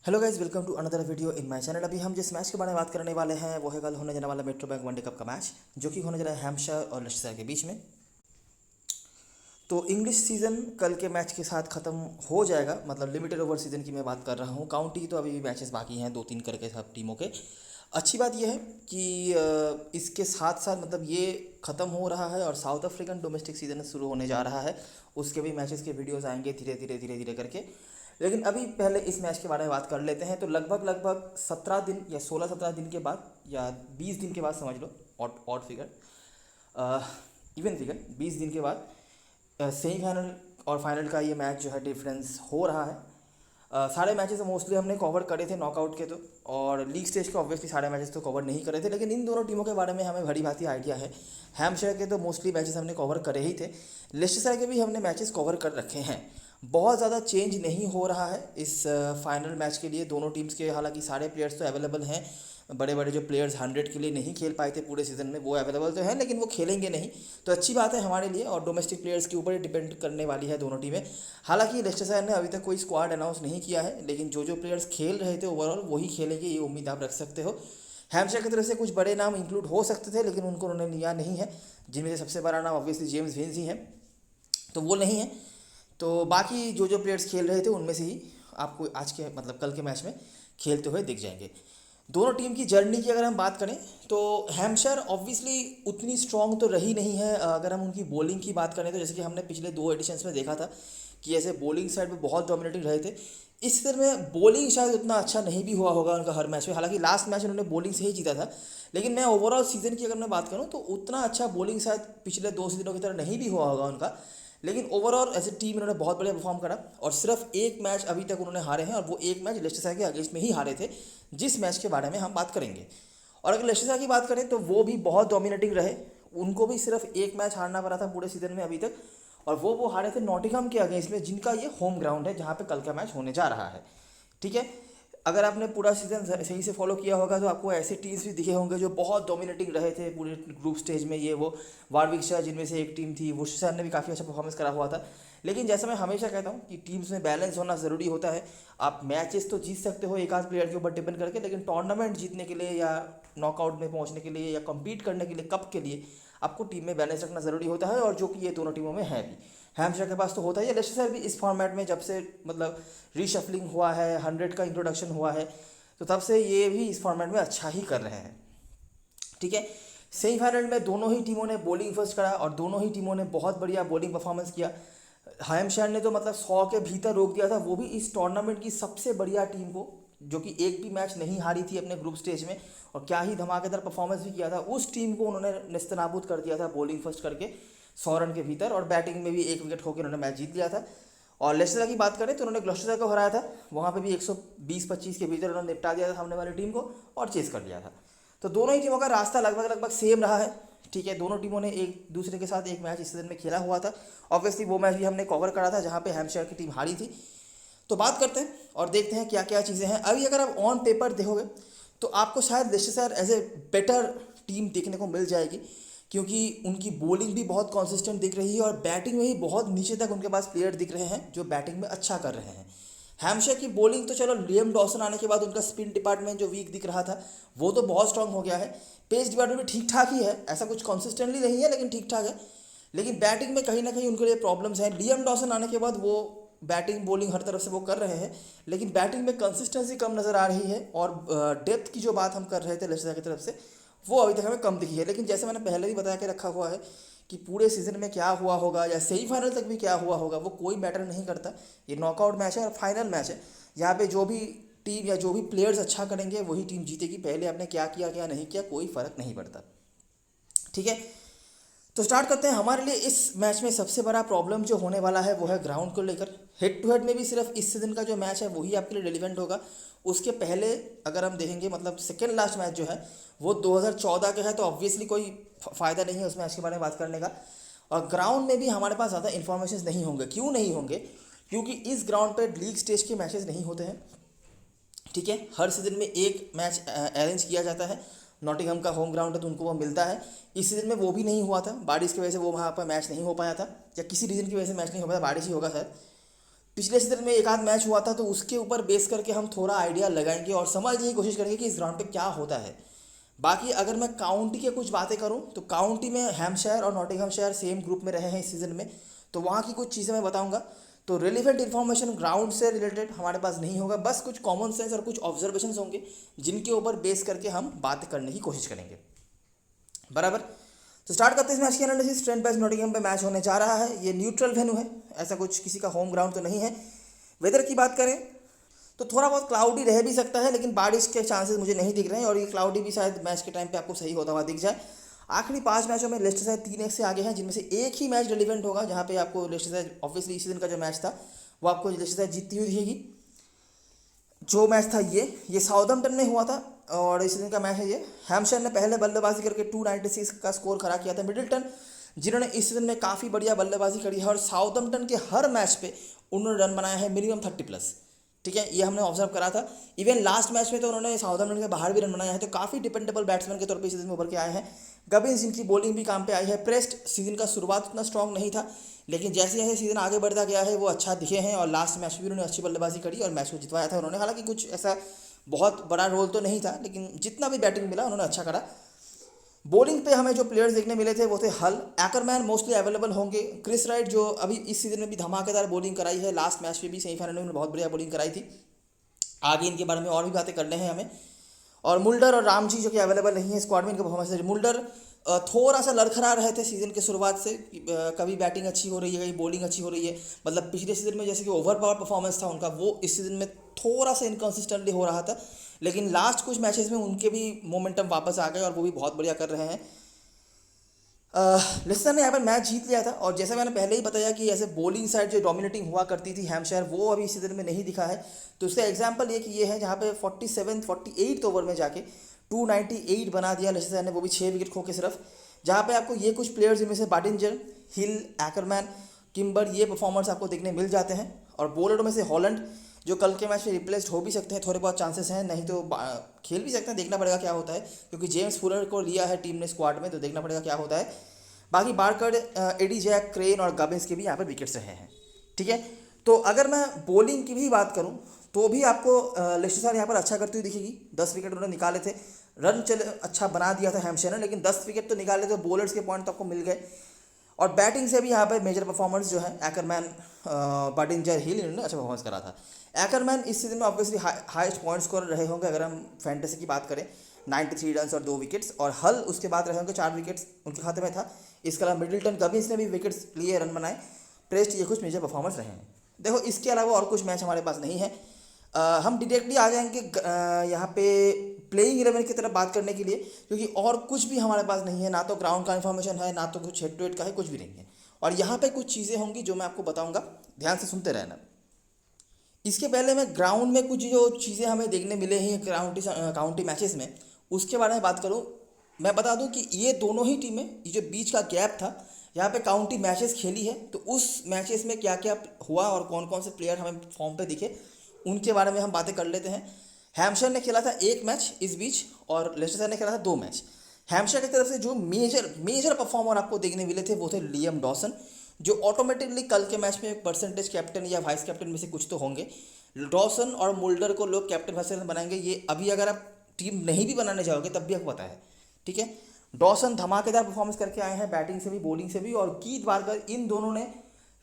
Hello guys, welcome to another video in my channel. अभी हम जिस मैच के बारे में बात करने वाले हैं वो है कल होने जाने वाला मेट्रो बैंक वनडे कप का मैच, जो कि होने जा रहा है हैम्पशायर और लेस्टर के बीच में। तो इंग्लिश सीज़न कल के मैच के साथ ख़त्म हो जाएगा, मतलब लिमिटेड ओवर सीज़न की मैं बात कर रहा हूँ। काउंटी तो अभी भी मैचेस बाकी हैं, 2-3 करके सब टीमों के। अच्छी बात यह है कि इसके साथ साथ मतलब ये ख़त्म हो रहा है और साउथ अफ्रीकन डोमेस्टिक सीज़न शुरू होने जा रहा है। उसके भी मैचेस के वीडियोस आएंगे धीरे धीरे धीरे धीरे करके। लेकिन अभी पहले इस मैच के बारे में बात कर लेते हैं। तो लगभग लगभग 17 दिन या 16-17 दिन के बाद या 20 दिन के बाद समझ लो, ऑड फिगर, इवन फिगर, 20 दिन के बाद सेमीफाइनल और फाइनल का ये मैच जो है डिफरेंस हो रहा है। सारे मैचेस मोस्टली हमने कवर करे थे नॉकआउट के, तो और लीग स्टेज के ऑब्वियसली सारे मैचेस तो कवर नहीं करे थे, लेकिन इन दोनों टीमों के बारे में हमें भली भांति आइडिया है। हैम्पशायर के तो मोस्टली मैचेस हमने कवर करे ही थे, लेस्टर के भी हमने मैचेस कवर कर रखे हैं। बहुत ज़्यादा चेंज नहीं हो रहा है इस फाइनल मैच के लिए दोनों टीम्स के। हालांकि सारे प्लेयर्स तो अवेलेबल हैं, बड़े बड़े जो प्लेयर्स 100 के लिए नहीं खेल पाए थे पूरे सीज़न में वो अवेलेबल तो हैं, लेकिन वो खेलेंगे नहीं, तो अच्छी बात है हमारे लिए। और डोमेस्टिक प्लेयर्स के ऊपर ही डिपेंड करने वाली है दोनों टीमें। हालांकि लेस्टर ने अभी तक कोई स्क्वाड अनाउंस नहीं किया है, लेकिन जो जो प्लेयर्स खेल रहे थे ओवरऑल वही खेलेंगे, ये उम्मीद आप रख सकते हो। हैम्पशायर की तरफ से कुछ बड़े नाम इंक्लूड हो सकते थे, लेकिन उनको उन्होंने लिया नहीं है, जिनमें से सबसे बड़ा नाम ऑब्वियसली जेम्स विंस ही है, तो वो नहीं है। तो बाकी जो जो प्लेयर्स खेल रहे थे उनमें से ही आपको आज के मतलब कल के मैच में खेलते हुए दिख जाएंगे। दोनों टीम की जर्नी की अगर हम बात करें तो हैम्पशायर ऑब्वियसली उतनी स्ट्रॉन्ग तो रही नहीं है। अगर हम उनकी बॉलिंग की बात करें तो जैसे कि हमने पिछले 2 एडिशंस में देखा था कि ऐसे बॉलिंग साइड में बहुत डोमिनेटिंग रहे थे। इस सीजन में बॉलिंग शायद उतना अच्छा नहीं भी हुआ होगा उनका हर मैच में। हालांकि लास्ट मैच उन्होंने बॉलिंग से ही जीता था, लेकिन मैं ओवरऑल सीजन की अगर मैं बात करूं तो उतना अच्छा बॉलिंग शायद पिछले 2 सीजनों की तरह नहीं भी हुआ होगा उनका। लेकिन ओवरऑल एज ए टीम इन्होंने बहुत बढ़िया परफॉर्म करा, और सिर्फ एक मैच अभी तक उन्होंने हारे हैं, और वो एक मैच लेस्टर के अगेंस्ट में ही हारे थे, जिस मैच के बारे में हम बात करेंगे। और अगर लेस्टर की बात करें तो वो भी बहुत डोमिनेटिंग रहे, उनको भी सिर्फ एक मैच हारना पड़ा था पूरे सीजन में अभी तक, और वो हारे थे नॉटिंघम के अगेंस्ट में, जिनका ये होम ग्राउंड है जहाँ पे कल का मैच होने जा रहा है। ठीक है, अगर आपने पूरा सीजन सही से फॉलो किया होगा तो आपको ऐसे टीम्स भी दिखे होंगे जो बहुत डोमिनेटिंग रहे थे पूरे ग्रुप स्टेज में। ये वो वारविकशायर जिनमें से एक टीम थी, वुशशायर ने भी काफ़ी अच्छा परफॉर्मेंस करा हुआ था। लेकिन जैसा मैं हमेशा कहता हूँ कि टीम्स में बैलेंस होना ज़रूरी होता है। आप मैचेस तो जीत सकते हो एक आध प्लेयर के ऊपर डिपेंड करके, लेकिन टूर्नामेंट जीतने के लिए या नॉकआउट में पहुँचने के लिए या कम्पीट करने के लिए कप के लिए आपको टीम में बैलेंस रखना ज़रूरी होता है, और जो कि ये दोनों टीमों में है भी। हैम्पशायर के पास तो होता ही है, लेस्टर भी इस फॉर्मेट में जब से मतलब रीशफलिंग हुआ है, 100 का इंट्रोडक्शन हुआ है, तो तब से ये भी इस फॉर्मेट में अच्छा ही कर रहे हैं। ठीक है, सेमीफाइनल में दोनों ही टीमों ने बॉलिंग फर्स्ट करा और दोनों ही टीमों ने बहुत बढ़िया बॉलिंग परफॉर्मेंस किया। हैम्पशायर ने तो मतलब 100 के भीतर रोक दिया था, वो भी इस टूर्नामेंट की सबसे बढ़िया टीम को, जो कि एक भी मैच नहीं हारी थी अपने ग्रुप स्टेज में, और क्या ही धमाकेदार परफॉर्मेंस भी किया था। उस टीम को उन्होंने नेस्तनाबूद कर दिया था बॉलिंग फर्स्ट करके 100 रन के भीतर, और बैटिंग में भी 1 विकेट होकर उन्होंने मैच जीत लिया था। और लेस्टर की बात करें तो उन्होंने ग्लॉस्टर को हराया था, वहाँ पे भी 120-25 के भीतर उन्होंने निपटा दिया था सामने वाली टीम को और चेस कर लिया था। तो दोनों ही टीमों का रास्ता लगभग लगभग सेम रहा है। ठीक है, दोनों टीमों ने एक दूसरे के साथ एक मैच इस सीजन में खेला हुआ था। ऑब्वियसली वो मैच भी हमने कवर करा था जहाँ पे हैम्पशायर की टीम हारी थी। तो बात करते हैं और देखते हैं क्या क्या चीज़ें हैं। अभी अगर आप ऑन पेपर देखोगे तो आपको शायद Leicester as a better team देखने को मिल जाएगी, क्योंकि उनकी बॉलिंग भी बहुत कॉन्सिस्टेंट दिख रही है और बैटिंग में ही बहुत नीचे तक उनके पास प्लेयर दिख रहे हैं जो बैटिंग में अच्छा कर रहे हैं। हैम्पशायर की बॉलिंग तो चलो, लियम डॉसन आने के बाद उनका स्पिन डिपार्टमेंट जो वीक दिख रहा था वो तो बहुत स्ट्रांग हो गया है। पेस डिपार्टमेंट भी ठीक ठाक ही है, ऐसा कुछ कॉन्सिस्टेंटली नहीं है लेकिन ठीक ठाक है। लेकिन बैटिंग में कहीं ना कहीं उनके लिए प्रॉब्लम्स हैं। लियम डॉसन आने के बाद वो बैटिंग बॉलिंग हर तरफ से वो कर रहे हैं, लेकिन बैटिंग में कंसिस्टेंसी कम नज़र आ रही है, और डेप्थ की जो बात हम कर रहे थे लेस्टर की तरफ से वो अभी तक हमें कम दिखी है। लेकिन जैसे मैंने पहले भी बता के रखा हुआ है कि पूरे सीजन में क्या हुआ होगा या सेमीफाइनल तक भी क्या हुआ होगा वो कोई मैटर नहीं करता। ये नॉकआउट मैच है और फाइनल मैच है, यहाँ पे जो भी टीम या जो भी प्लेयर्स अच्छा करेंगे वही टीम जीतेगी। पहले आपने क्या किया क्या नहीं किया कोई फ़र्क नहीं पड़ता। ठीक है, तो स्टार्ट करते हैं। हमारे लिए इस मैच में सबसे बड़ा प्रॉब्लम जो होने वाला है वो है ग्राउंड को लेकर। हेड टू हेड में भी सिर्फ इस सीजन का जो मैच है वही आपके लिए रिलेवेंट होगा। उसके पहले अगर हम देखेंगे मतलब सेकेंड लास्ट मैच जो है वो 2014 का है, तो ऑब्वियसली कोई फ़ायदा नहीं है उस मैच के बारे में बात करने का। और ग्राउंड में भी हमारे पास ज़्यादा इन्फॉर्मेशन नहीं होंगे। क्यों नहीं होंगे? क्योंकि इस ग्राउंड पर लीग स्टेज के मैचेस नहीं होते हैं। ठीक है, हर सीज़न में एक मैच अरेंज किया जाता है। नॉटिंघम का होम ग्राउंड है तो उनको वो मिलता है। इस सीज़न में वो भी नहीं हुआ था, बारिश की वजह से वो वहाँ पर मैच नहीं हो पाया था, या किसी रीज़न की वजह से मैच नहीं हो पाया, बारिश ही होगा शायद। पिछले सीजन में एक आध मैच हुआ था, तो उसके ऊपर बेस करके हम थोड़ा आइडिया लगाएंगे और समझने की कोशिश करेंगे कि इस ग्राउंड पे क्या होता है। बाकी अगर मैं काउंटी की कुछ बातें करूं तो काउंटी में हैम्पशायर और नॉटिंघमशायर सेम ग्रुप में रहे हैं इस सीज़न में, तो वहाँ की कुछ चीज़ें मैं बताऊंगा। तो रिलेवेंट इन्फॉर्मेशन ग्राउंड से रिलेटेड हमारे पास नहीं होगा, बस कुछ कॉमन सेंस और कुछ ऑब्जर्वेशंस होंगे जिनके ऊपर बेस करके हम बात करने की कोशिश करेंगे, बराबर। तो स्टार्ट करते हैं इस मैच की एनालिसिस। ट्रेंट ब्रिज नॉटिंघम पे मैच होने जा रहा है। ये न्यूट्रल वेन्यू है, ऐसा कुछ किसी का होम ग्राउंड तो नहीं है। वेदर की बात करें तो थोड़ा बहुत क्लाउडी रह भी सकता है, लेकिन बारिश के चांसेस मुझे नहीं दिख रहे हैं, और ये क्लाउडी भी शायद मैच के टाइम पे आपको सही होता हुआ दिख जाए। आखिरी 5 मैचों में लेस्टर शायद 3-1 से आगे हैं, जिनमें से एक ही मैच रिलेवेंट होगा जहाँ पे आपको लेस्टर शायद ऑब्वियसली इस सीजन का जो मैच था वो आपको लेस्टर शायद जीतती हुई दिखेगी। जो मैच था ये साउथहैम्पटन में हुआ था, और इस दिन का मैच है ये। हैम्पशायर ने पहले बल्लेबाजी करके 296 का स्कोर खड़ा किया था। मिडिल्टन जिन्होंने इस सीजन में काफ़ी बढ़िया बल्लेबाजी करी है, और साउथहैम्पटन के हर मैच पे उन्होंने रन बनाया है मिनिमम 30+, ठीक है, ये हमने ऑब्जर्व करा था। इवन लास्ट मैच में तो उन्होंने साउथहैम्पटन के बाहर भी रन बनाया है, तो काफ़ी डिपेंडेबल बैट्समैन के तौर पे इस सीजन में उभर के आए हैं। गबिन्स जिनकी बॉलिंग भी काम पे आई है। प्रेस्ट सीजन का शुरुआत उतना स्ट्रॉन्ग नहीं था, लेकिन जैसे जैसे सीजन आगे बढ़ता गया है वो अच्छा दिखे हैं, और लास्ट मैच में भी उन्होंने अच्छी बल्लेबाजी करी और मैच को जितवाया था उन्होंने। हालांकि कुछ ऐसा बहुत बड़ा रोल तो नहीं था, लेकिन जितना भी बैटिंग मिला उन्होंने अच्छा करा। बॉलिंग पे हमें जो प्लेयर्स देखने मिले थे वो थे हल, एकरमैन मोस्टली अवेलेबल होंगे। क्रिस राइट जो अभी इस सीजन में भी धमाकेदार बॉलिंग कराई है, लास्ट मैच में भी सेमीफाइनल में उन्होंने बहुत बढ़िया बॉलिंग कराई थी। आगे इनके बारे में और भी बातें करने हैं हमें। और मुल्डर और रामजी जो कि अवेलेबल नहीं है स्क्वाड में, इनका परफॉर्मेंस है। मुल्डर थोड़ा सा लड़खड़ा रहे थे सीजन के शुरुआत से, कभी बैटिंग अच्छी हो रही है, कभी बॉलिंग अच्छी हो रही है। मतलब पिछले सीजन में जैसे कि ओवर पावर परफॉर्मेंस था उनका, वो इस सीजन में थोड़ा सा इनकन्सिस्टेंटली हो रहा था, लेकिन लास्ट कुछ मैचेस में उनके भी मोमेंटम वापस आ गए और वो भी बहुत बढ़िया कर रहे हैं। लेस्टर ने यहाँ पर मैच जीत लिया था, और जैसे मैंने पहले ही बताया कि ऐसे बॉलिंग साइड जो डोमिनेटिंग हुआ करती थी हैम्पशायर, वो अभी इस सीजन में नहीं दिखा है। तो उसका एग्जांपल ये है जहाँ पे 48 ओवर में जाके 298 बना दिया लेस्टर ने, वो भी 6 विकेट खो के सिर्फ। जहाँ पे आपको ये कुछ प्लेयर्स जिनमें से बाडिंजर, हिल, एकरमैन, किम्बर, ये परफॉर्मर्स आपको देखने मिल जाते हैं। और बॉलरों में से हॉलैंड जो कल के मैच में रिप्लेस्ड हो भी सकते हैं, थोड़े बहुत चांसेस हैं, नहीं तो खेल भी सकते हैं, देखना पड़ेगा क्या होता है, क्योंकि जेम्स फुलर को लिया है टीम ने स्क्वाड में, तो देखना पड़ेगा क्या होता है। बाकी बारकर, एडी जैक, क्रेन और गबिन्स के भी यहाँ पर विकेट्स रहे हैं, ठीक है। तो अगर मैं बॉलिंग की भी बात करूँ तो भी आपको लेस्टर यहाँ पर अच्छा करती हुई दिखेगी। 10 विकेट उन्होंने निकाले थे, रन चले अच्छा बना दिया था हैम्पशायर ने, लेकिन 10 विकेट तो निकाले, तो बॉलर्स के पॉइंट तो आपको मिल गए। और बैटिंग से भी यहाँ पर मेजर परफॉर्मेंस जो है एकरमैन, बाडिंजर, हिल, इन्होंने अच्छा परफॉर्मेंस करा था। एकरमैन इस सीजन में ऑब्वियसली हाईएस्ट पॉइंट स्कोर रहे होंगे अगर हम फैंटेसी की बात करें, 93 रन और 2 विकेट्स। और हल उसके बाद रहे होंगे 4 विकेट्स उनके खाते में था। इसके अलावा मिडिल्टन, गबिन्स ने भी विकेट्स लिए, रन बनाए। प्रेस्ट, ये कुछ मेजर परफॉर्मेंस रहे हैं। देखो इसके अलावा और कुछ मैच हमारे पास नहीं है। हम डायरेक्टली आ जाएंगे यहाँ पे प्लेइंग 11 की तरफ बात करने के लिए, क्योंकि और कुछ भी हमारे पास नहीं है, ना तो ग्राउंड का इन्फॉर्मेशन है, ना तो कुछ हेड टू हेड का है, कुछ भी नहीं है। और यहाँ पे कुछ चीज़ें होंगी जो मैं आपको बताऊँगा, ध्यान से सुनते रहना। इसके पहले मैं ग्राउंड में कुछ जो चीज़ें हमें देखने मिले हैं काउंटी मैचेस में, उसके बारे में बात करूँ। मैं बता दूं कि ये दोनों ही टीमें, ये जो बीच का गैप था यहाँ पे काउंटी मैचेस खेली है, तो उस मैचेस में क्या क्या हुआ और कौन कौन से प्लेयर हमें फॉर्म पे दिखे, उनके बारे में हम बातें कर लेते हैं। हैम्पशायर ने खेला था 1 मैच इस बीच, और लेस्टर ने खेला था 2 मैच। हैम्पशायर की तरफ से जो मेजर परफॉर्मर आपको देखने मिले थे वो थे लियम डॉसन, जो ऑटोमेटिकली कल के मैच में परसेंटेज कैप्टन या वाइस कैप्टन में से कुछ तो होंगे। डॉसन और मुल्डर को लोग कैप्टन वाइस कैप्टन बनाएंगे, ये अभी अगर आप टीम नहीं भी बनाने जाओगे तब भी आपको पता है, ठीक है। डॉसन धमाकेदार परफॉर्मेंस करके आए हैं, बैटिंग से भी बॉलिंग से भी, और कीथ बारकर, इन दोनों ने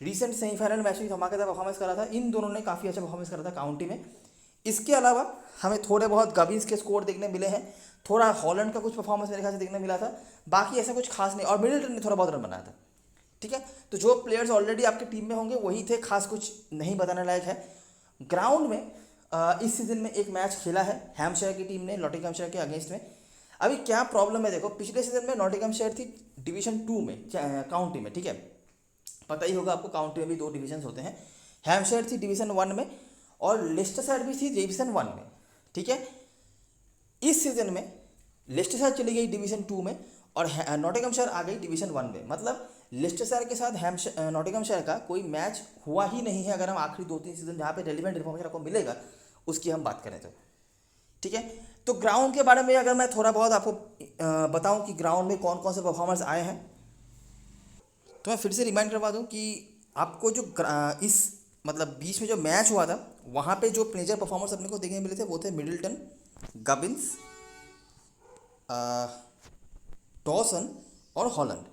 रिसेंट सेमीफाइनल मैच में धमाकेदार परफॉर्मेंस करा था। इन दोनों ने काफ़ी अच्छा परफॉर्मेंस करा था काउंटी में। इसके अलावा हमें थोड़े बहुत गबिन्स के स्कोर देखने मिले हैं, थोड़ा हॉलैंड का कुछ परफॉर्मेंस मेरे ख्याल से देखने मिला था, बाकी ऐसा कुछ खास नहीं। और मिडिल्टन ने थोड़ा बहुत रन बनाया था, ठीक है। तो जो प्लेयर्स ऑलरेडी आपकी टीम में होंगे वही थे, खास कुछ नहीं बताने लायक है। ग्राउंड में इस सीजन में एक मैच खेला है हैम्पशायर की टीम ने नॉटिंघमशायर के अगेंस्ट में। अभी क्या प्रॉब्लम है, देखो पिछले सीजन में नॉटिंघमशायर थी डिवीजन 2 में, काउंटी में, ठीक है। पता ही होगा आपको, काउंटी में भी 2 डिवीजन होते हैं। हैम्पशायर थी डिवीजन 1 में, और लेस्टर भी थी डिवीजन 1 में, ठीक है। इस सीजन में लेस्टर चली गई डिवीजन 2 में, और नॉटिंघमशायर आ गई डिवीजन 1 में। मतलब लेस्टर के साथ नॉटिंघमशायर का कोई मैच हुआ ही नहीं है, अगर हम आखिरी 2-3 सीजन जहाँ पे रेलिवेंट इन्फॉर्मेशन आपको मिलेगा उसकी हम बात करें तो, ठीक है। तो ग्राउंड के बारे में अगर मैं थोड़ा बहुत आपको बताऊं कि ग्राउंड में कौन कौन से परफॉर्मर्स आए हैं, तो मैं फिर से रिमाइंड करवा दूं कि आपको जो इस मतलब बीच में जो मैच हुआ था वहाँ पे जो मेजर परफॉर्मर्स अपने को देखने मिले थे वो थे मिडिल्टन, गबिन्स, डॉसन और हॉलैंड।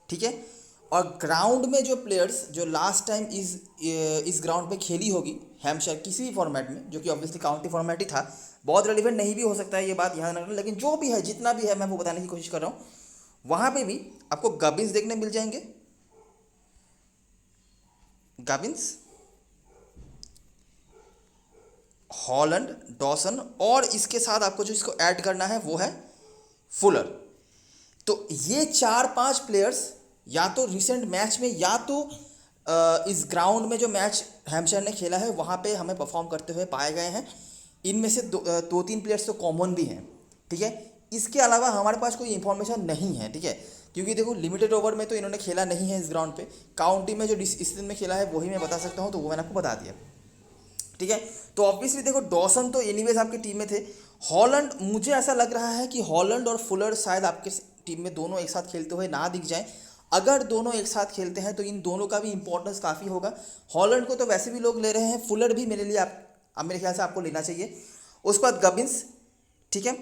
ठीक है। और ग्राउंड में जो प्लेयर्स जो लास्ट टाइम इस ग्राउंड पे खेली होगी हैम्पशायर किसी भी फॉर्मेट में, जो कि ऑब्वियसली काउंटी फॉर्मेट ही था, बहुत रेलिवेंट नहीं भी हो सकता है ये बात यहाँ रखना, लेकिन जो भी है जितना भी है मैं वो बताने की कोशिश कर रहा हूँ। वहाँ पे भी आपको गबिन्स देखने मिल जाएंगे, गबिन्स, हॉलैंड, डॉसन, और इसके साथ आपको जो इसको ऐड करना है वो है फुलर। तो ये 4-5 प्लेयर्स या तो रिसेंट मैच में या तो इस ग्राउंड में जो मैच हैम्पशायर ने खेला है वहाँ पे हमें परफॉर्म करते हुए पाए गए हैं। इनमें से दो तीन प्लेयर्स तो कॉमन भी हैं। ठीक है। इसके अलावा हमारे पास कोई इंफॉर्मेशन नहीं है। ठीक है। क्योंकि देखो लिमिटेड ओवर में तो इन्होंने खेला नहीं है इस ग्राउंड पे, काउंटी में जो इस दिन में खेला है वही मैं बता सकता हूँ, तो वो मैंने आपको बता दिया। ठीक है। तो ऑब्वियसली देखो डॉसन तो एनीवेज आपकी टीम में थे। हॉलैंड, मुझे ऐसा लग रहा है कि हॉलैंड और फुलर शायद आपके टीम में दोनों एक साथ खेलते हुए ना दिख जाएं। अगर दोनों एक साथ खेलते हैं तो इन दोनों का भी इंपॉर्टेंस काफ़ी होगा। हॉलैंड को तो वैसे भी लोग ले रहे हैं, फुलर भी मेरे लिए अब मेरे ख्याल से आपको लेना चाहिए। उसके बाद गबिन्स। ठीक है।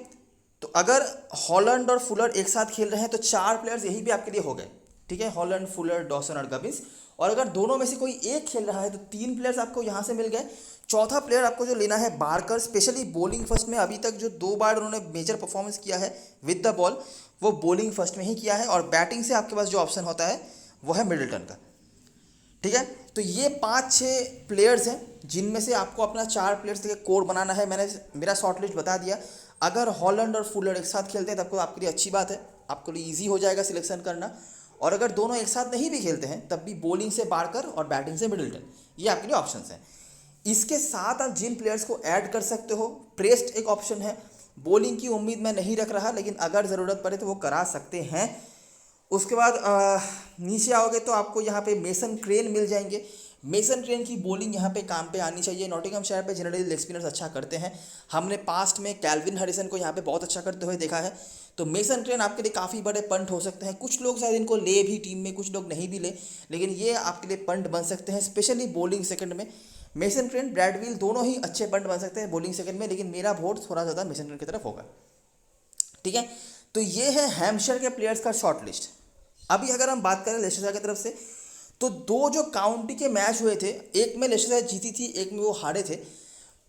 तो अगर हॉलैंड और फुलर एक साथ खेल रहे हैं तो 4 प्लेयर्स यही भी आपके लिए हो गए। ठीक है। हॉलैंड, फुलर, डॉसन और गबिन्स। और अगर दोनों में से कोई एक खेल रहा है तो 3 प्लेयर्स आपको यहाँ से मिल गए। चौथा प्लेयर आपको जो लेना है बारकर, स्पेशली बॉलिंग फर्स्ट में अभी तक जो 2 बार उन्होंने मेजर परफॉर्मेंस किया है विद द बॉल, वो बॉलिंग फर्स्ट में ही किया है। और बैटिंग से आपके पास जो ऑप्शन होता है वो है मिडिल्टन का। ठीक है। तो ये 5-6 प्लेयर्स हैं जिनमें से आपको अपना 4 प्लेयर्स के कोर बनाना है। मैंने मेरा शॉर्ट लिस्ट बता दिया। अगर हॉलैंड और फुलर एक साथ खेलते हैं तब तो आपके लिए अच्छी बात है, आपके लिए ईजी हो जाएगा सिलेक्शन करना। और अगर दोनों एक साथ नहीं भी खेलते हैं तब भी बॉलिंग से बारकर और बैटिंग से मिडिल्टन, ये आपके लिए ऑप्शन हैं। इसके साथ आप जिन प्लेयर्स को ऐड कर सकते हो, प्रेस्ट एक ऑप्शन है। बॉलिंग की उम्मीद मैं नहीं रख रहा, लेकिन अगर ज़रूरत पड़े तो वो करा सकते हैं। उसके बाद नीचे आओगे तो आपको यहाँ पे मेसन क्रेन मिल जाएंगे। मेसन क्रेन की बॉलिंग यहाँ पे काम पे आनी चाहिए। नॉटिंघमशायर पे जनरली लेग स्पिनर्स अच्छा करते हैं, हमने पास्ट में कैल्विन हैरिसन को यहाँ पे बहुत अच्छा करते हुए देखा है। तो मेसन क्रेन आपके लिए काफ़ी बड़े पंट हो सकते हैं। कुछ लोग शायद इनको ले भी टीम में, कुछ लोग नहीं भी ले, लेकिन ये आपके लिए पंट बन सकते हैं, स्पेशली बॉलिंग सेकंड में। मेसन क्रेन, ब्रैडविल दोनों ही अच्छे पंट बन सकते हैं बॉलिंग सेकंड में, लेकिन मेरा वोट थोड़ा ज़्यादा मेसन क्रेन की तरफ होगा। ठीक है। तो ये है हैम्पशायर के प्लेयर्स का शॉर्ट लिस्ट। अभी अगर हम बात करें लेस्टरशायर की तरफ से, तो 2 जो काउंटी के मैच हुए थे, एक में लेस्टरशायर जीती थी, एक में वो हारे थे।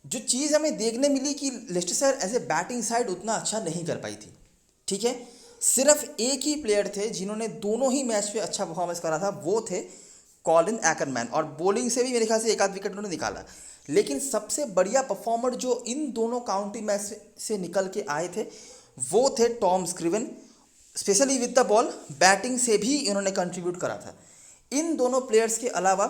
जो चीज़ हमें देखने मिली कि Leicestershire as a batting side उतना अच्छा नहीं कर पाई थी। ठीक है। सिर्फ एक ही प्लेयर थे जिन्होंने दोनों ही मैच पे अच्छा परफॉर्मेंस करा था, वो थे कॉलिन एकरमैन, और बॉलिंग से भी मेरे ख्याल से 1 आध विकेट उन्होंने निकाला। लेकिन सबसे बढ़िया परफॉर्मर जो इन दोनों काउंटी मैच से निकल के आए थे वो थे Tom Scriven, specially with the ball, batting से भी इन्होंने कंट्रीब्यूट करा था। इन दोनों प्लेयर्स के अलावा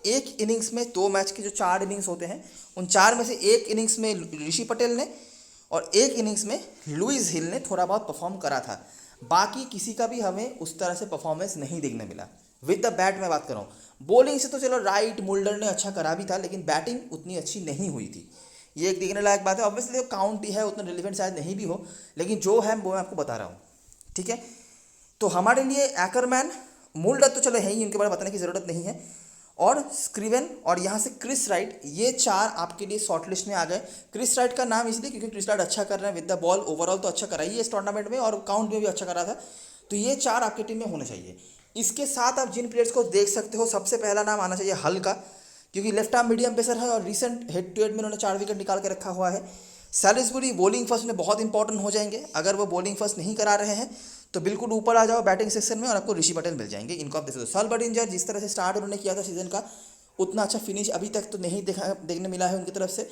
एक इनिंग्स में 2 मैच के जो 4 इनिंग्स होते हैं, उन 4 में से एक इनिंग्स में ऋषि पटेल ने और एक इनिंग्स में लुइस हिल ने थोड़ा बहुत परफॉर्म करा था। बाकी किसी का भी हमें उस तरह से परफॉर्मेंस नहीं देखने मिला। विद द बैट मैं बात कर रहा हूँ। बॉलिंग से तो चलो राइट मुल्डर ने अच्छा करा भी था, लेकिन बैटिंग उतनी अच्छी नहीं हुई थी। ये एक देखने लायक बात है। ऑब्वियसली जो काउंटी है उतना रिलेवेंट शायद नहीं भी हो, लेकिन जो है वो मैं आपको बता रहा हूँ। ठीक है। तो हमारे लिए एकरमैन, मुल्डर तो चलो है ही, उनके बारे में बताने की ज़रूरत नहीं है, और स्क्रिवन और यहाँ से क्रिस राइट, ये 4 आपके लिए शॉर्ट लिस्ट में आ गए। क्रिस राइट का नाम इसलिए क्योंकि क्रिस राइट अच्छा कर रहे हैं विद द बॉल, ओवरऑल तो अच्छा करा ही है इस टूर्नामेंट में, और काउंट में भी अच्छा करा था। तो ये 4 आपकी टीम में होने चाहिए। इसके साथ आप जिन प्लेयर्स को देख सकते हो, सबसे पहला नाम आना चाहिए हल का, क्योंकि लेफ्ट आर्म मीडियम पेसर है और रिसेंट हेड टू हेड में उन्होंने 4 विकेट निकाल के रखा हुआ है। सैलिसबरी बॉलिंग फर्स्ट में बहुत इंपॉर्टेंट हो जाएंगे। अगर वो बॉलिंग फर्स्ट नहीं करा रहे हैं तो बिल्कुल ऊपर आ जाओ बैटिंग सेक्शन में और आपको ऋषि पटेल मिल जाएंगे। इनको आप देख सकते हो। साल्बर्डिंजर जिस तरह से स्टार्ट उन्होंने किया था सीजन का, उतना अच्छा फिनिश अभी तक तो नहीं देखने मिला है उनकी तरफ से।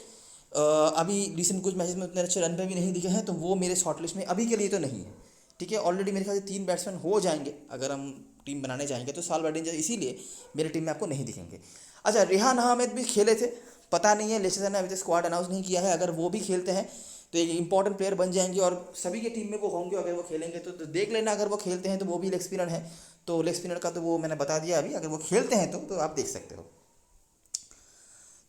अभी रिसेंट कुछ मैचेस में उतने अच्छे रन पे भी नहीं दिखे हैं, तो वो मेरे शॉर्ट लिस्ट में अभी के लिए तो नहीं है। ठीक है। ऑलरेडी मेरे ख्याल से 3 बैट्समैन हो जाएंगे अगर हम टीम बनाने जाएंगे, तो साल्बर्डिंजर इसीलिए मेरी टीम में आपको नहीं दिखेंगे। अच्छा, रेहान अहमद भी खेले थे, पता नहीं है लेस्टर ने अभी तक स्क्वाड अनाउंस नहीं किया है। अगर वो भी खेलते हैं तो एक इंपॉर्टेंट प्लेयर बन जाएंगे और सभी के टीम में वो होंगे। अगर वो खेलेंगे तो देख लेना, अगर वो खेलते हैं तो वो भी लेग स्पिनर है, तो लेग स्पिनर का तो वो मैंने बता दिया अभी। अगर वो खेलते हैं तो आप देख सकते हो।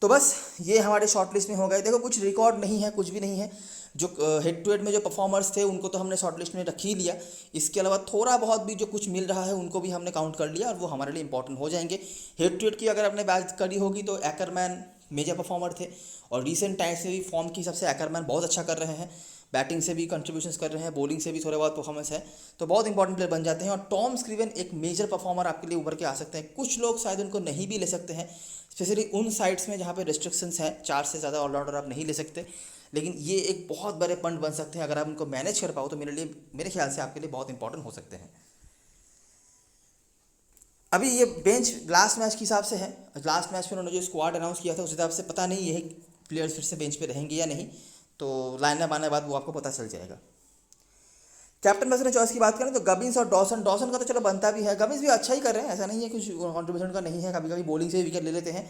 तो बस ये हमारे शॉर्ट लिस्ट में हो गए। देखो कुछ रिकॉर्ड नहीं है, कुछ भी नहीं है। जो हेड टू हेड में जो परफॉर्मर्स थे उनको तो हमने शॉर्ट लिस्ट में रख ही लिया। इसके अलावा थोड़ा बहुत भी जो कुछ मिल रहा है उनको भी हमने काउंट कर लिया और वो हमारे लिए इंपॉर्टेंट हो जाएंगे। हेड टू हेड की अगर आपने बात करी होगी तो एकरमैन मेजर परफॉर्मर थे और रिसेंट टाइम्स में भी फॉर्म के हिसाब से एकरमैन बहुत अच्छा कर रहे हैं। बैटिंग से भी कंट्रीब्यूशंस कर रहे हैं, बॉलिंग से भी थोड़े बहुत परफॉर्मेंस है, तो बहुत इंपॉर्टेंट प्लेयर बन जाते हैं। और टॉम स्क्रीवन एक मेजर परफॉर्मर आपके लिए उभर के आ सकते हैं। कुछ लोग शायद उनको नहीं भी ले सकते हैं, स्पेशली उन साइड्स में जहाँ पे रिस्ट्रिक्शंस हैं, 4 से ज़्यादा ऑलराउंडर आप नहीं ले सकते, लेकिन ये एक बहुत बड़े पॉइंट बन सकते हैं। अगर आप उनको मैनेज कर पाओ तो मेरे ख्याल से आपके लिए बहुत इंपॉर्टेंट हो सकते हैं। अभी ये बेंच लास्ट मैच के हिसाब से है। लास्ट मैच में उन्होंने जो स्क्वाड अनाउंस किया था उस हिसाब से पता नहीं ये प्लेयर्स फिर से बेंच पे रहेंगे या नहीं, तो लाइनअप आने के बाद वो आपको पता चल जाएगा। कैप्टन बस ने चॉइस की बात करें तो गबिन्स और डॉसन का तो चलो बनता भी है। गबिन्स भी अच्छा ही कर रहे हैं, ऐसा नहीं है कुछ कॉन्ट्रीब्यूशन का नहीं है, कभी कभी बॉलिंग से विकेट ले लेते हैं।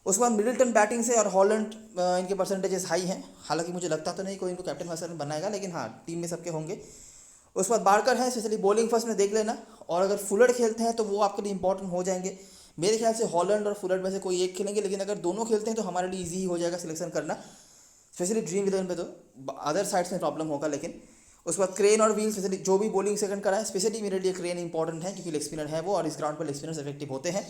उसके बाद मिडिल्टन बैटिंग से और हॉलैंड इनके परसेंटेजेस हाई हैं। हालांकि मुझे लगता तो नहीं कोई इनको कैप्टन वैसा बनाएगा, लेकिन हाँ टीम में सबके होंगे। उसके बाद बारकर है, स्पेशली बॉलिंग फर्स्ट में देख लेना। और अगर फुलर खेलते हैं तो वो आपके लिए इंपॉर्टेंट हो जाएंगे। मेरे ख्याल से हॉलैंड और फुलर में से कोई एक खेलेंगे, लेकिन अगर दोनों खेलते हैं तो हमारे लिए ईजी ही हो जाएगा सिलेक्शन करना, स्पेशली ड्रीम 11 पे। तो अदर साइड्स में प्रॉब्लम होगा। लेकिन उसके बाद क्रेन और व्हील, स्पेशली जो भी बॉलिंग सेकंड करा है, स्पेशली मेरे लिए क्रेन इंपॉर्टेंट है क्योंकि लेग स्पिनर है वो, और इस ग्राउंड पर लेग स्पिनर्स इफेक्टिव होते हैं।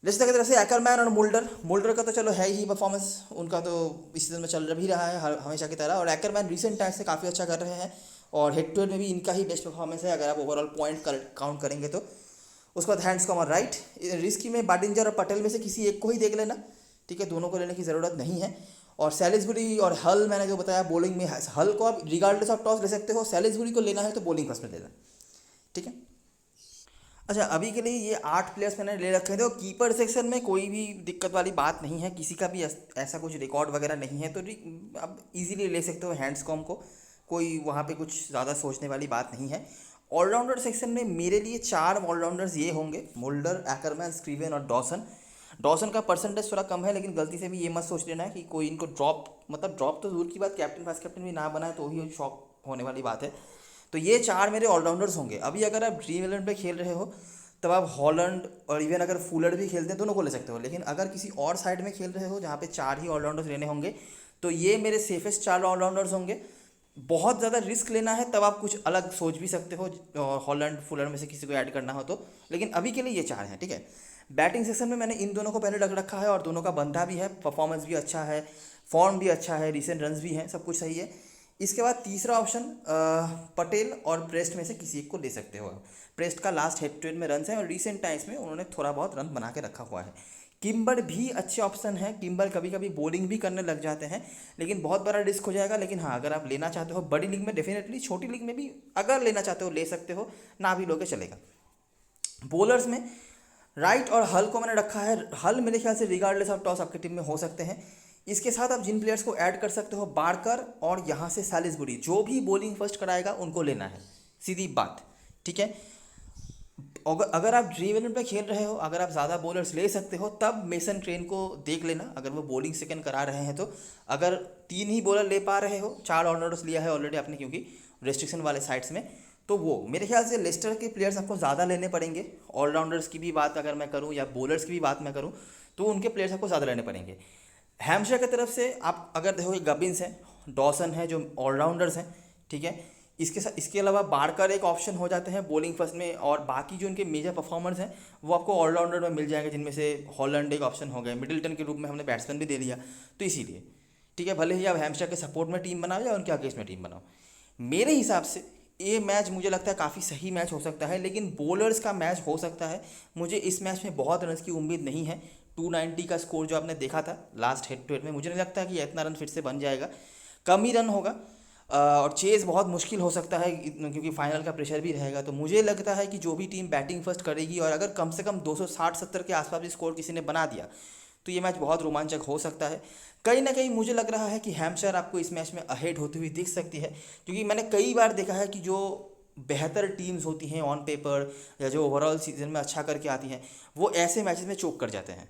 लेस्टर की तरफ से एकरमैन और मुल्डर का तो चलो है ही परफॉर्मेंस, उनका तो इस सीजन में चल भी रहा है हमेशा की तरह। और एकरमैन रिसेंट टाइम से काफ़ी अच्छा कर रहे हैं और हेड टू हेड में भी इनका ही बेस्ट परफॉर्मेंस है अगर आप ओवरऑल पॉइंट काउंट करेंगे तो। उसके बाद हैंड्सकॉम और राइट, रिस्की में बाडिंजर और पटेल में से किसी एक को ही देख लेना, ठीक है, दोनों को लेने की ज़रूरत नहीं है। और सैलिसबरी और हल, मैंने जो बताया बॉलिंग में, हल को आप रिगार्डलेस ऑफ टॉस ले सकते हो, सैलिसबरी को लेना है तो बॉलिंग फर्स्ट में लेना, ठीक है। अच्छा, अभी के लिए ये 8 प्लेयर्स मैंने ले रखे थे। और कीपर सेक्शन में कोई भी दिक्कत वाली बात नहीं है, किसी का भी ऐसा कुछ रिकॉर्ड वगैरह नहीं है, तो अब इजीली ले सकते हो हैंड्सकॉम को, कोई वहाँ पे कुछ ज़्यादा सोचने वाली बात नहीं है। ऑलराउंडर सेक्शन में मेरे लिए 4 ऑलराउंडर्स ये होंगे, मुल्डर, एकरमैन, स्क्रीवन और डॉसन का परसेंटेज थोड़ा कम है, लेकिन गलती से भी ये मत सोच लेना है कि कोई इनको ड्रॉप तो दूर की बात, कैप्टन वाइस कैप्टन भी ना बनाए तो ही शॉक होने वाली बात है। तो ये 4 मेरे ऑलराउंडर्स होंगे। अभी अगर आप ड्रीम 11 पे खेल रहे हो तब आप हॉलैंड और इवन अगर फुलर भी खेलते हैं दोनों को ले सकते हो, लेकिन अगर किसी और साइड में खेल रहे हो जहाँ पे 4 ही ऑलराउंडर्स लेने होंगे तो ये मेरे सेफेस्ट 4 ऑलराउंडर्स होंगे। बहुत ज़्यादा रिस्क लेना है तब आप कुछ अलग सोच भी सकते हो, हॉलैंड फुलर में से किसी को ऐड करना हो तो, लेकिन अभी के लिए ये 4 हैं, ठीक है। बैटिंग सेक्शन में मैंने इन दोनों को पहले रख रखा है और दोनों का बंधा भी है, परफॉर्मेंस भी अच्छा है, फॉर्म भी अच्छा है, रिसेंट रन्स भी हैं, सब कुछ सही है। इसके बाद तीसरा ऑप्शन पटेल और प्रेस्ट में से किसी एक को ले सकते हो। प्रेस्ट का लास्ट हेड टू हेड में रन्स है और रिसेंट टाइम्स में उन्होंने थोड़ा बहुत रन बना के रखा हुआ है। किम्बर भी अच्छे ऑप्शन है, किम्बर कभी कभी बॉलिंग भी करने लग जाते हैं, लेकिन बहुत बड़ा रिस्क हो जाएगा। लेकिन हाँ, अगर आप लेना चाहते हो बड़ी लीग में डेफिनेटली, छोटी लीग में भी अगर लेना चाहते हो ले सकते हो, ना भी लोगे चलेगा। बॉलर्स में राइट और हल को मैंने रखा है। हल मेरे ख्याल से रिगार्डलेस ऑफ टॉस आपकी टीम में हो सकते हैं। इसके साथ आप जिन प्लेयर्स को ऐड कर सकते हो, बारकर और यहाँ से सैलिसबरी, जो भी बॉलिंग फर्स्ट कराएगा उनको लेना है, सीधी बात, ठीक है। अगर आप ड्रीम 11 पे खेल रहे हो, अगर आप ज़्यादा बॉलर्स ले सकते हो तब मेसन ट्रेन को देख लेना, अगर वो बॉलिंग सेकंड करा रहे हैं तो। अगर 3 ही बॉलर ले पा रहे हो, 4 ऑलराउंडर्स लिया है ऑलरेडी आपने क्योंकि रेस्ट्रिक्शन वाले साइड्स में, तो वो मेरे ख्याल से लेस्टर के प्लेयर्स आपको ज़्यादा लेने पड़ेंगे। ऑलराउंडर्स की भी बात अगर मैं करूँ या बॉलर्स की भी बात मैं करूँ तो उनके प्लेयर्स आपको ज़्यादा लेने पड़ेंगे। हैम्पशायर की तरफ से आप अगर देखोगे गबिन्स हैं, डॉसन है जो ऑलराउंडर्स हैं, ठीक है। इसके अलावा बारकर एक ऑप्शन हो जाते हैं बॉलिंग फर्स्ट में, और बाकी जो उनके मेजर परफॉर्मर्स हैं वो आपको ऑलराउंडर में मिल जाएंगे, जिनमें से हॉलैंड एक ऑप्शन हो गया, मिडिल्टन के रूप में हमने बैट्समैन भी दे दिया, तो इसीलिए, ठीक है। भले ही आप हैम्पशायर के सपोर्ट में टीम बनाओ या उनके अगेंस्ट में टीम बनाओ, मेरे हिसाब से ये मैच मुझे लगता है काफ़ी सही मैच हो सकता है, लेकिन बॉलर्स का मैच हो सकता है। मुझे इस मैच में बहुत रन की उम्मीद नहीं है। 290 का स्कोर जो आपने देखा था लास्ट हेड टू हेड में, मुझे नहीं लगता कि इतना रन फिर से बन जाएगा, कम ही रन होगा। और चेज़ बहुत मुश्किल हो सकता है क्योंकि फाइनल का प्रेशर भी रहेगा। तो मुझे लगता है कि जो भी टीम बैटिंग फर्स्ट करेगी और अगर कम से कम 260-70 के आसपास भी स्कोर किसी ने बना दिया तो ये मैच बहुत रोमांचक हो सकता है। कहीं ना कहीं मुझे लग रहा है कि हैम्पशायर आपको इस मैच में अहेड होती हुई दिख सकती है, क्योंकि मैंने कई बार देखा है कि जो बेहतर टीम्स होती हैं ऑन पेपर या जो ओवरऑल सीजन में अच्छा करके आती हैं वो ऐसे मैचेस में चोक कर जाते हैं।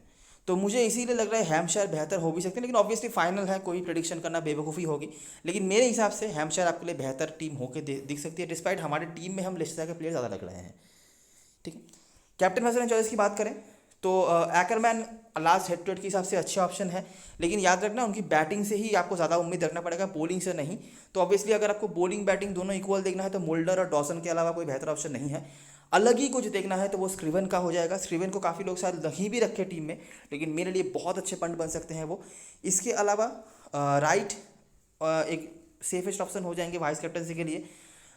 तो मुझे इसीलिए लग रहा है हैम्पशायर बेहतर हो भी सकते हैं, लेकिन ऑब्वियसली फाइनल है, कोई प्रेडिक्शन करना बेवकूफ़ी होगी। लेकिन मेरे हिसाब से हैम्पशायर आपके लिए बेहतर टीम होकर दिख सकती है, डिस्पाइट हमारे टीम में हम लेस्टर के प्लेयर ज़्यादा लग रहे हैं, ठीक है। कैप्टन वैसे चॉइस की बात करें तो Ackermann last head to head के हिसाब से अच्छा ऑप्शन है, लेकिन याद रखना उनकी बैटिंग से ही आपको ज़्यादा उम्मीद रखना पड़ेगा, बॉलिंग से नहीं। तो ऑब्वियसली अगर आपको बॉलिंग बैटिंग दोनों इक्वल देखना है तो मोल्डर और डॉसन के अलावा कोई बेहतर ऑप्शन नहीं है। अलग ही कुछ देखना है तो वो स्क्रिवन का हो जाएगा। स्क्रिवन को काफ़ी लोग शायद नहीं भी रखे टीम में, लेकिन मेरे लिए बहुत अच्छे पंट बन सकते हैं वो। इसके अलावा राइट एक सेफेस्ट ऑप्शन हो जाएंगे वाइस कैप्टनसी के लिए।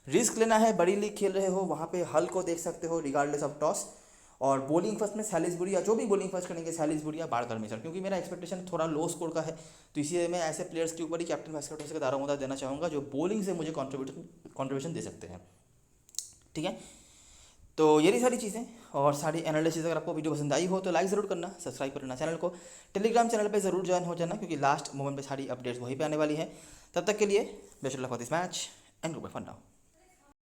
रिस्क लेना है, बड़ी लीग खेल रहे हो, वहाँ पे हल को देख सकते हो रिगार्डलेस ऑफ टॉस। और बॉलिंग फर्स्ट में सैलिसबरी, या जो भी बॉलिंग फर्स्ट करेंगे सैलिसबरी या बारकर मेजर, क्योंकि मेरा एक्सपेक्टेशन थोड़ा लो स्कोर का है, तो इसीलिए मैं ऐसे प्लेयर्स के ऊपर ही कैप्टन वाइस कैप्टन का दारोमदार देना चाहूँगा जो बॉलिंग से मुझे कॉन्ट्रीब्यूशन दे सकते हैं। ठीक है, तो यही सारी चीज़ें और सारी एनालिसिस। अगर आपको वीडियो पसंद आई हो तो लाइक ज़रूर करना, सब्सक्राइब करना चैनल को, टेलीग्राम चैनल पे ज़रूर ज्वाइन हो जाना, क्योंकि लास्ट मोमेंट पे सारी अपडेट्स वहीं पे आने वाली हैं। तब तक के लिए best of luck for this match and goodbye for now.